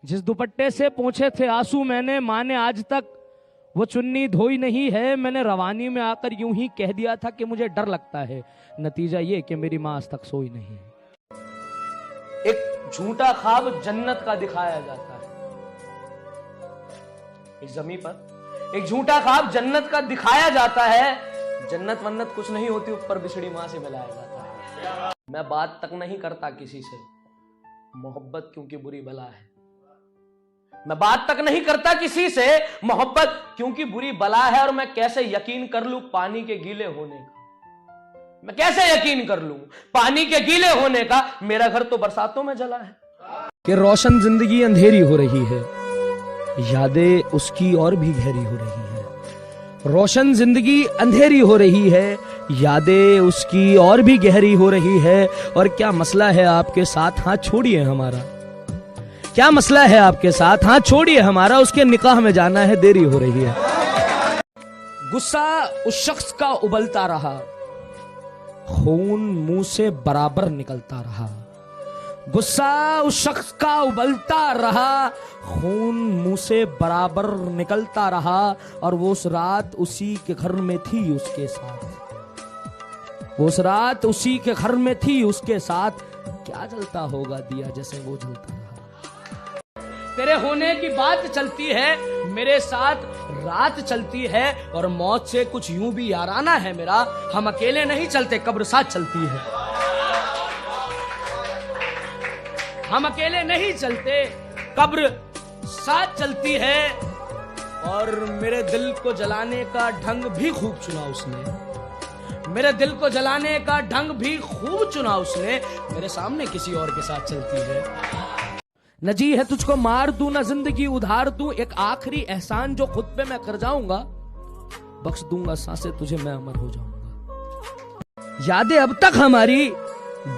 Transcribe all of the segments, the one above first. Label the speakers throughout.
Speaker 1: जिस दुपट्टे से पोंछे थे आंसू मैंने, माँ ने आज तक वो चुन्नी धोई नहीं है। मैंने रवानी में आकर यूं ही कह दिया था कि मुझे डर लगता है, नतीजा ये कि मेरी माँ आज तक सोई नहीं है। एक झूठा ख्वाब जन्नत का दिखाया जाता है इस जमीन पर, एक झूठा ख्वाब जन्नत का दिखाया जाता है। जन्नत वन्नत कुछ नहीं होती, ऊपर बिछड़ी माँ से मिलाया जाता है। मैं बात तक नहीं करता किसी से, मोहब्बत क्योंकि बुरी बला है। मैं बात तक नहीं करता किसी से, मोहब्बत क्योंकि बुरी बला है। और मैं कैसे यकीन कर लूं पानी के गीले होने का, मैं कैसे यकीन कर लूं पानी के गीले होने का। मेरा घर तो बरसातों में जला है। कि रोशन जिंदगी अंधेरी हो रही है, यादें उसकी और भी गहरी हो रही है। रोशन जिंदगी अंधेरी हो रही है, यादें उसकी और भी गहरी हो रही है। और क्या मसला है आपके साथ, हाथ छोड़िए हमारा। क्या मसला है आपके साथ, हाथ छोड़िए हमारा। उसके निकाह में जाना है, देरी हो रही है। गुस्सा उस शख्स का उबलता रहा, खून मुंह से बराबर निकलता रहा। गुस्सा उस शख्स का उबलता रहा, खून मुंह से बराबर निकलता रहा। और वो उस रात उसी के घर में थी उसके साथ, वो उस रात उसी के घर में थी उसके साथ। क्या जलता होगा दिया जैसे वो जलता रहा। तेरे होने की बात चलती है, मेरे साथ रात चलती है। और मौत से कुछ यूं भी याराना है मेरा, हम अकेले नहीं चलते, कब्र साथ चलती है। हम अकेले नहीं चलते, कब्र साथ चलती है। और मेरे दिल को जलाने का ढंग भी खूब चुना उसने, मेरे दिल को जलाने का ढंग भी खूब चुना उसने। मेरे सामने किसी और के साथ चलती है। न जी है तुझको मार दूं, न जिंदगी उधार दूं। एक आखिरी एहसान जो खुद पे मैं कर जाऊंगा, बख्श दूंगा सांसें तुझे, मैं अमर हो जाऊंगा। यादें अब तक हमारी,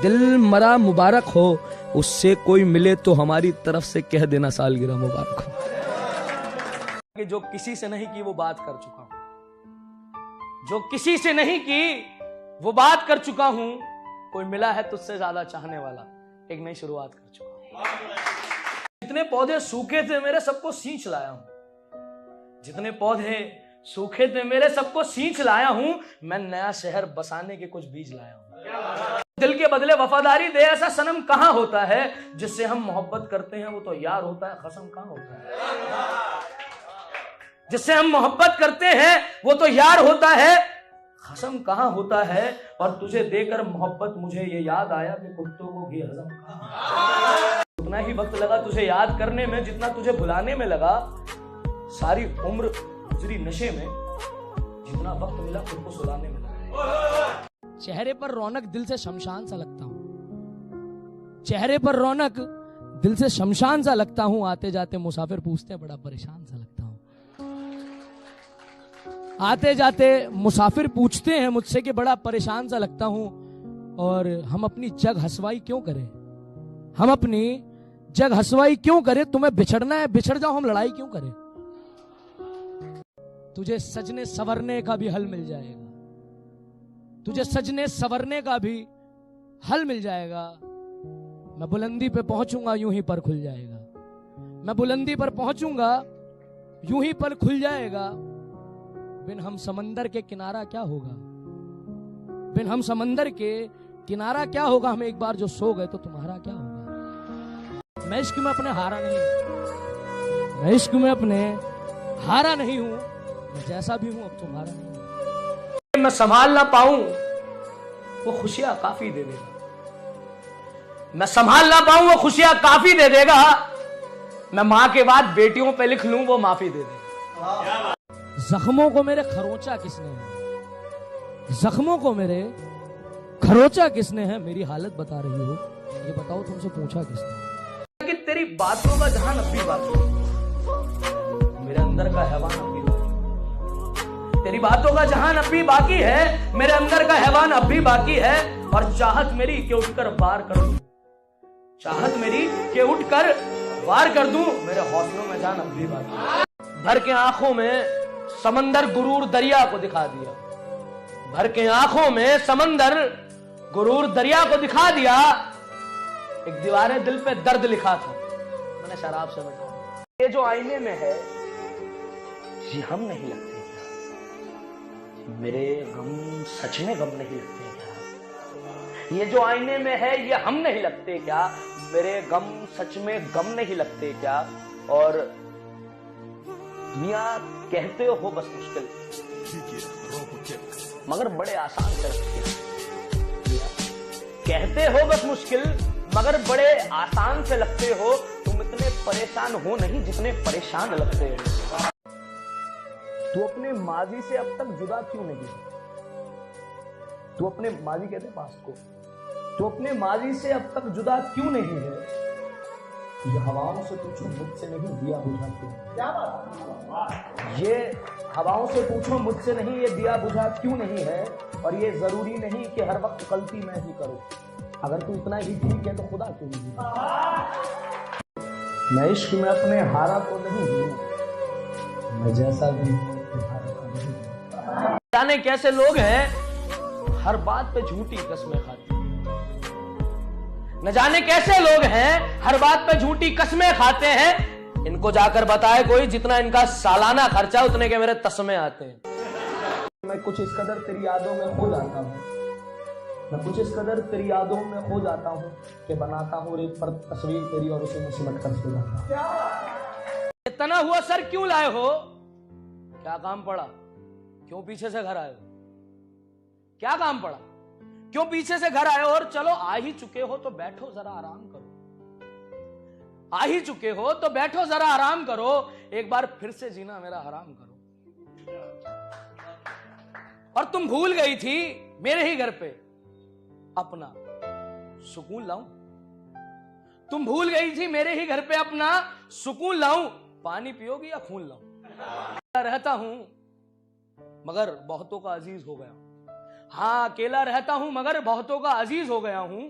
Speaker 1: दिल मरा मुबारक हो। उससे कोई मिले तो हमारी तरफ से कह देना सालगिरह मुबारक हो। कि जो किसी से नहीं की वो बात कर चुका हूं, जो किसी से नहीं की वो बात कर चुका हूं। कोई मिला है तुझसे ज्यादा चाहने वाला, एक नई शुरुआत कर चुका हूं। जितने पौधे सूखे थे मेरे, सबको सींच लाया हूं। जितने पौधे सूखे थे मेरे, सबको सींच लाया हूं। मैं नया शहर बसाने के कुछ बीज लाया हूं। दिल के बदले वफादारी दे, ऐसा सनम कहां होता है। जिससे हम मोहब्बत करते हैं वो तो यार होता है, खसम कहां होता है। जिससे हम मोहब्बत करते हैं वो तो यार होता है, खसम कहां होता है। और तुझे देकर मोहब्बत मुझे ये याद आया कि कुत्तों को भी हजम कहां। उतना ही वक्त लगा तुझे याद करने में जितना तुझे भुलाने में लगा। सारी उम्र गुजरी नशे में, जितना वक्त मिला खुद को सुलाने में लगा। चेहरे पर रौनक, दिल से शमशान सा लगता हूं। चेहरे पर रौनक, दिल से शमशान सा लगता हूं। आते जाते मुसाफिर पूछते हैं, बड़ा परेशान सा लगता हूं। आते जाते मुसाफिर पूछते हैं मुझसे कि बड़ा परेशान सा लगता हूं। और हम अपनी जग हसवाई क्यों करें, हम अपनी जग हसवाई क्यों करें। तुम्हें बिछड़ना है बिछड़ जाओ, हम लड़ाई क्यों करें। तुझे सजने संवरने का भी हल मिल जाएगा, तुझे सजने संवरने का भी हल मिल जाएगा। मैं बुलंदी पे पहुंचूंगा यूं ही पर खुल जाएगा। मैं बुलंदी पर पहुंचूंगा यूं ही पर खुल जाएगा। बिन हम समंदर के किनारा क्या होगा, बिन हम समंदर के किनारा क्या होगा। हम एक बार जो सो गए तो तुम्हारा क्या होगा। मैं इश्क में अपने हारा नहीं हूं, मैं इश्क में अपने हारा नहीं हूं। मैं जैसा भी हूं अब तुम्हारा नहीं हूं। मैं संभाल ना पाऊं वो खुशियां काफी दे देगा, मैं संभाल ना पाऊं वो खुशियां काफी दे देगा। मैं मां के बाद बेटियों पे लिख लूं वो माफी दे देगा। जख्मों को मेरे खरोंचा किसने है, जख्मों को मेरे खरोंचा किसने है। मेरी हालत बता रही हो, ये बताओ तुमसे पूछा किसने। कि तेरी बातों का जहान अब भी बाकी है, मेरे अंदर का हैवान अब भी बाकी। तेरी बातों का जहान अब भी बाकी है, मेरे अंदर का हैवान अब भी बाकी है। और चाहत मेरी के उठकर वार कर दूं, चाहत मेरी के उठकर वार कर दूं। मेरे हौसलों में जान अब भी बाकी है। भर के आंखों में समंदर गुरूर दरिया को दिखा दिया, भर के आंखों में समंदर गुरूर दरिया को दिखा दिया। एक दीवारे दिल पे दर्द लिखा था, मैंने शराब से मिटा दिया। ये जो आईने में है ये हम नहीं लगते क्या? मेरे गम सच में गम नहीं लगते क्या? ये जो आईने में है ये हम नहीं लगते क्या? मेरे गम सच में गम नहीं लगते क्या? और मियां कहते हो बस मुश्किल मगर बड़े आसान से लगते हैं। कहते हो बस मुश्किल मगर बड़े आसान से लगते हो। तुम इतने परेशान हो नहीं जितने परेशान लगते हो। तू अपने माजी से अब तक जुदा क्यों नहीं? तू अपने माजी कहते हैं पास्ट को। तू अपने माजी से अब तक जुदा क्यों नहीं है? ये हवाओं से पूछो मुझसे नहीं दिया बुझा क्यों? क्या बात? ये हवाओं से पूछो मुझसे नहीं ये दिया बुझा क्यों नहीं है? और ये जरूरी नहीं कि हर वक्त गलती मैं ही करूं। अगर तू इतना ही ठीक है तो खुदा क्यों नहीं? मैं इश्क में अपने हारा तो नहीं हूं, मैं जैसा भी हूं जाने कैसे लोग हैं हर बात पे झूठी कस्में खाते। न जाने कैसे लोग हैं हर बात पे झूठी कस्में खाते हैं। इनको जाकर बताए कोई जितना इनका सालाना खर्चा उतने के मेरे तस्मे आते हैं। मैं कुछ इस कदर तेरी यादों में खो जाता हूँ, मैं कुछ इस कदर तेरी यादों में खो जाता हूँ कि बनाता हूँ रेत पर तस्वीर तेरी और उसे मैं सिमट कर सो जाता हूँ। तना हुआ सर क्यों लाए हो? क्या काम पड़ा? क्यों पीछे से घर आए हो? क्या काम पड़ा? क्यों पीछे से घर आए हो? और चलो आ ही चुके हो तो बैठो जरा आराम करो। आ ही चुके हो तो बैठो जरा आराम करो। एक बार फिर से जीना मेरा हराम करो। और तुम भूल गई थी मेरे ही घर पे अपना सुकून लाऊं। तुम भूल गई थी मेरे ही घर पे अपना सुकून लाऊं। पानी पियोगी या खून लाऊं? रहता हूं मगर बहुतों का अजीज हो गया। हाँ अकेला रहता हूं मगर बहुतों का अजीज हो गया हूं।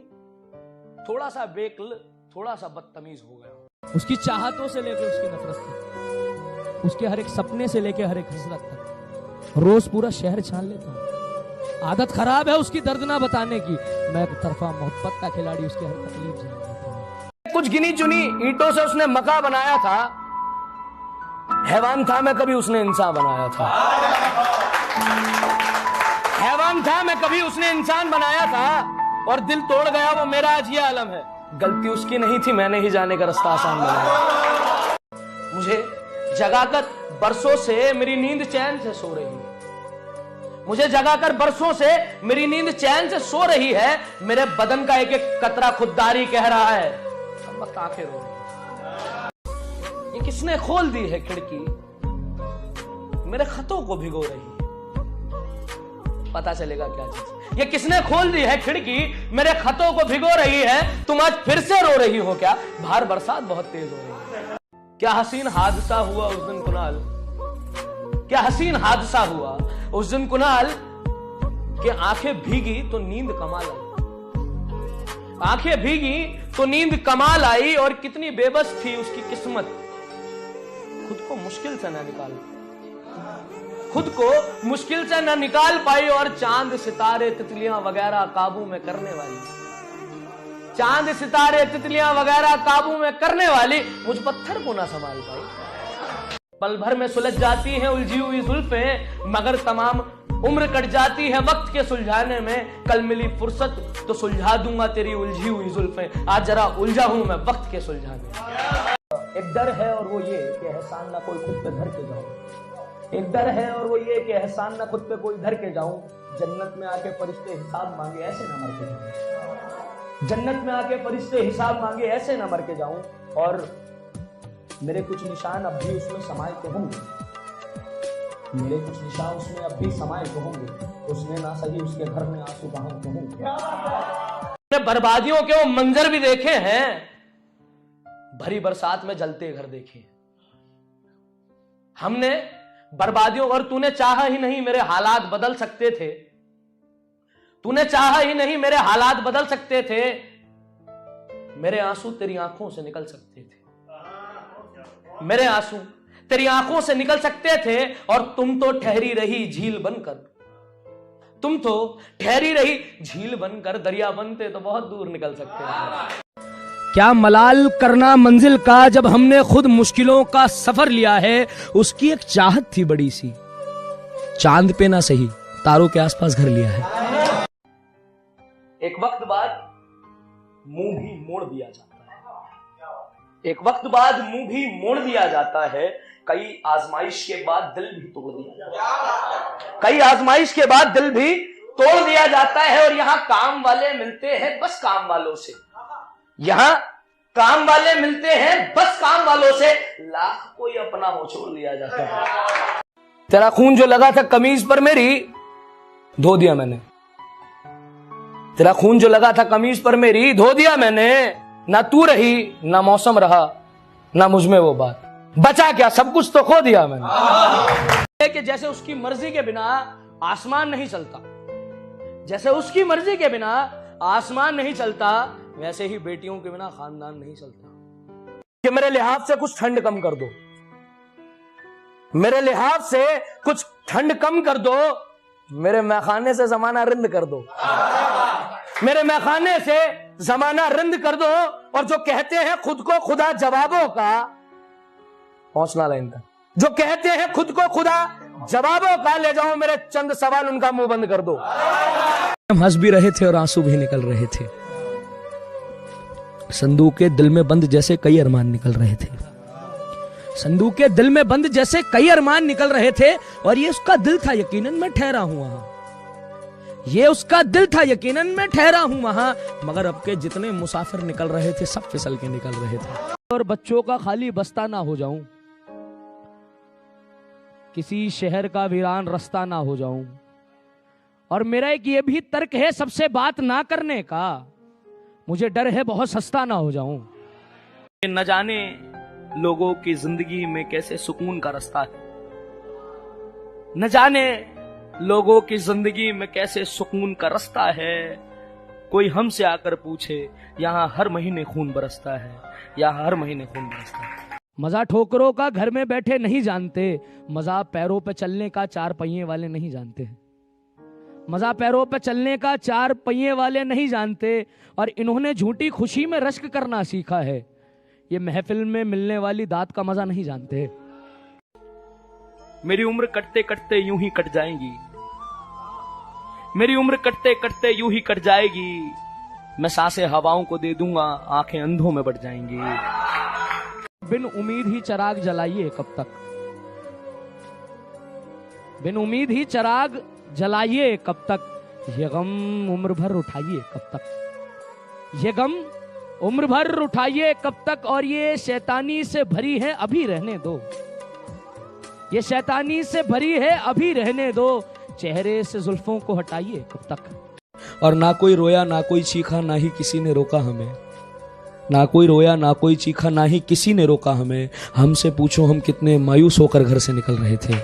Speaker 1: थोड़ा सा बेकल थोड़ा सा बदतमीज हो गया हूं। उसकी चाहतों से लेकर उसकी नफरत तक, उसके हर एक सपने से लेकर हर एक हसरत तक रोज पूरा शहर छान लेता हूं। आदत खराब है उसकी दर्द ना बताने की। मैं एक तरफा मोहब्बत का खिलाड़ी उसके हर तकलीफ जान लेता हूं। कुछ गिनी चुनी ईंटों से उसने मका बनाया था। हैवान था मैं कभी उसने इंसान बनाया था। हैवान था मैं कभी उसने इंसान बनाया था। और दिल तोड़ गया वो मेरा आज ये आलम है। गलती उसकी नहीं थी मैंने ही जाने का रास्ता आसान बनाया। मुझे जगाकर बरसों से मेरी नींद चैन से सो रही है। मुझे जगाकर बरसों से मेरी नींद चैन से सो रही है। मेरे बदन का एक एक कतरा खुददारी कह रहा है। अब वक्त आंखें रो रही है। ये किसने खोल दी है खिड़की मेरे खतों को भिगो रही है। पता चलेगा क्या चीज। ये किसने खोल दी है खिड़की मेरे खतों को भिगो रही है। तुम आज फिर से रो रही हो क्या? बाहर बरसात बहुत तेज हो रही है। क्या हसीन हादसा हुआ उस दिन कुणाल। क्या हसीन हादसा हुआ उस दिन कुणाल कि आंखें भीगी तो नींद कमाल आई। आंखें भीगी तो नींद कमाल आई। और कितनी बेबस थी उसकी किस्मत। खुद को मुश्किल से ना निकाल खुद को मुश्किल से न निकाल पाई। और चांद सितारे तितलियां वगैरह काबू में करने वाली, चांद सितारे तितलियां वगैरह काबू में करने वाली मुझ पत्थर को ना संभाल पाई। पल भर में सुलझ जाती हैं उलझी हुई जुल्फें मगर तमाम उम्र कट जाती है वक्त के सुलझाने में। कल मिली फुर्सत तो सुलझा दूंगा तेरी उलझी हुई जुल्फें। आज जरा उलझा हूं मैं वक्त के सुलझाने। एक डर है और वो ये कि एहसान ना कोई खुद पे धर के जाऊं। एक डर है और वो ये कि एहसान ना खुद पे कोई धर के जाऊं। जन्नत में आके फरिश्ते हिसाब मांगे ऐसे ना मर के जाऊं। जन्नत में आके फरिश्ते हिसाब मांगे ऐसे ना मर के जाऊं। और मेरे कुछ निशान अब भी उसमें समाये के होंगे। मेरे कुछ निशान उसमें अब भी समाये के होंगे। उसने ना सही उसके घर में आंसू बहाए के होंगे। बर्बादियों के वो मंजर भी देखे हैं। भरी बरसात में जलते घर देखे हमने बर्बादियों। और तूने चाहा ही नहीं मेरे हालात बदल सकते थे। तूने चाहा ही नहीं मेरे हालात बदल सकते थे। मेरे आंसू तेरी आंखों से निकल सकते थे। मेरे आंसू तेरी आंखों से निकल सकते थे। और तुम तो ठहरी रही झील बनकर। तुम तो ठहरी रही झील बनकर। दरिया बनते तो बहुत दूर निकल सकते थे। क्या मलाल करना मंजिल का, जब हमने खुद मुश्किलों का सफर लिया है। उसकी एक चाहत थी बड़ी सी, चांद पे ना सही तारों के आसपास घर लिया है। एक वक्त बाद मुंह भी मोड़ दिया जाता है, एक वक्त बाद मुंह भी मोड़ दिया जाता है। कई आजमाइश के बाद दिल भी तोड़ दिया जाता है, कई आजमाइश के बाद दिल भी तोड़ दिया जाता है। और यहां काम वाले मिलते हैं बस काम वालों से, यहां काम वाले मिलते हैं बस काम वालों से। लाख कोई अपना हो छोड़ दिया जाता है। तेरा खून जो लगा था कमीज पर मेरी, धो दिया मैंने। तेरा खून जो लगा था कमीज पर मेरी, धो दिया मैंने। ना तू रही ना मौसम रहा, ना मुझमें वो बात, बचा क्या सब कुछ तो खो दिया मैंने। कि जैसे उसकी मर्जी के बिना आसमान नहीं चलता, जैसे उसकी मर्जी के बिना आसमान नहीं चलता, वैसे ही बेटियों के बिना खानदान नहीं चलता। कि मेरे लिहाज से कुछ ठंड कम कर दो, मेरे लिहाज से कुछ ठंड कम कर दो, मेरे मैखाने से जमाना रिंद कर दो, मेरे मैखाने से जमाना रिंद कर दो। और जो कहते हैं खुद को खुदा जवाबों का, पहुंचना लाइन तक, जो कहते हैं खुद को खुदा जवाबों का, ले जाओ मेरे चंद सवाल उनका मुंह बंद कर दो। हम हंस भी रहे थे और आंसू भी निकल रहे थे। संदूक के दिल में बंद जैसे कई अरमान निकल रहे थे, संदूक के दिल में बंद जैसे कई अरमान निकल रहे थे। और ये उसका दिल था, यकीनन मैं ठहरा हूं वहां, ये उसका दिल था, यकीनन मैं ठहरा हूं वहां। मगर अब के जितने मुसाफिर निकल रहे थे सब फिसल के निकल रहे थे। और बच्चों का खाली बस्ता ना हो जाऊं, किसी शहर का वीरान रास्ता ना हो जाऊं। और मेरा एक ये भी तर्क है सबसे बात ना करने का, मुझे डर है बहुत सस्ता ना हो जाऊं। न जाने लोगों की जिंदगी में कैसे सुकून का रास्ता है, न जाने लोगों की जिंदगी में कैसे सुकून का रास्ता है। कोई हमसे आकर पूछे यहाँ हर महीने खून बरसता है, यहाँ हर महीने खून बरसता है। मजा ठोकरों का घर में बैठे नहीं जानते, मजा पैरों पे चलने का चार पहिए वाले नहीं जानते, मजा पैरों पे चलने का चार पहिए वाले नहीं जानते। और इन्होंने झूठी खुशी में रश्क करना सीखा है, ये महफिल में मिलने वाली दात का मजा नहीं जानते। मेरी उम्र कटते कटते यूं ही कट जाएगी, मेरी उम्र कटते कटते यूं ही कट जाएगी। मैं सांसें हवाओं को दे दूंगा, आंखें अंधों में बढ़ जाएंगी। बिन उम्मीद ही चिराग जलाइए कब तक, बिन उम्मीद ही चिराग जलाइए कब तक। ये गम उम्र भर उठाइए कब तक, ये गम उम्र भर उठाइए कब तक। और ये शैतानी से भरी है अभी रहने दो, ये शैतानी से भरी है अभी रहने दो। चेहरे से जुल्फों को हटाइए कब तक। और ना कोई रोया ना कोई चीखा, ना ही किसी ने रोका हमें, ना कोई रोया ना कोई चीखा, ना ही किसी ने रोका हमें। हमसे पूछो हम कितने मायूस होकर घर से निकल रहे थे।